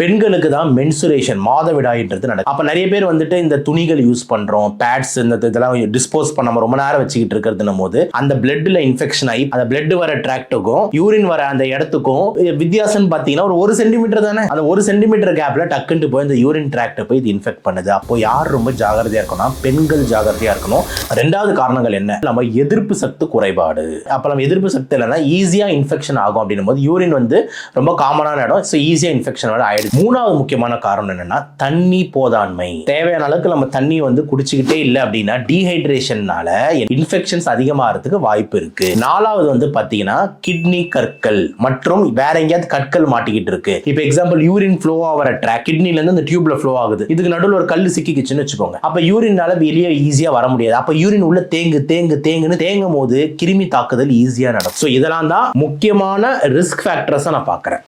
பெண்களுக்கு தான் மென்சுரேஷன் மாதவிடாயின்றது நடக்கும். அப்ப நிறைய பேர் வந்துட்டு இந்த துணிகள் யூஸ் பண்றோம், பேட்ஸ் இந்த இதெல்லாம் டிஸ்போஸ் பண்ணாம ரொம்ப நேரம் வச்சுக்கிட்டு இருக்கிறதுனும் போது அந்த பிளட்ல இன்ஃபெக்ஷன் ஆகி அந்த பிளட் வர ட்ராக்டுக்கும் யூரின் வர அந்த இடத்துக்கும் வித்தியாசம் பாத்தீங்கன்னா ஒரு 1 சென்டிமீட்டர் தானே. அந்த 1 சென்டிமீட்டர் கேப்ல டக்குன்னு போய் இந்த யூரின் ட்ராக்ட் போய் இது இன்ஃபெக்ட் பண்ணுது. அப்போ யார் ரொம்ப ஜாகிரதையா இருக்கணும்னா பெண்கள் ஜாகிரதையா இருக்கணும். ரெண்டாவது காரணங்கள் என்ன, நம்ம எதிர்ப்பு சக்தி குறைபாடு. அப்ப நம்ம எதிர்ப்பு சக்தி இல்லைன்னா ஈஸியா இன்ஃபெக்ஷன் ஆகும். அப்படின்னும் போது யூரின் வந்து ரொம்ப காமனான இடம், ஸோ ஈஸியா இன்ஃபெக்ஷன் ஆயிடுது. மூணாவது முக்கியமான காரணம் என்னன்னா தண்ணி போதாண்மை. தேவையான அளவுக்கு நம்ம தண்ணி வந்து குடிச்சுக்கிட்டே இல்லை அப்படின்னா டீஹைட்ரேஷன்னால இன்ஃபெக்ஷன்ஸ் அதிகமாகிறதுக்கு வாய்ப்பு இருக்கு. நாலாவது வந்து பாத்தீங்கன்னா கிட்னி கற்கள் மற்றும் வேற எங்கேயாவது கற்கள் மாட்டிக்கிட்டு இருக்கு. இப்போ எக்ஸாம்பிள் யூரின் ஃப்ளோ ஆகிற ட்ராக் கிட்னில இருந்து அந்த டியூப்ல ஃப்ளோ ஆகுது, இதுக்கு நடுவில் ஒரு கல் சிக்கிச்சுன்னு வச்சுக்கோங்க. அப்ப யூரினால வெளியே ஈஸியா வர முடியாது. அப்ப யூரின் உள்ள தேங்குன்னு தேங்கும் போது கிருமி தாக்குதல் ஈஸியா நடக்கும். ஸோ இதெல்லாம் தான் முக்கியமான ரிஸ்க் ஃபேக்டர்ஸா நான் பார்க்குறேன்.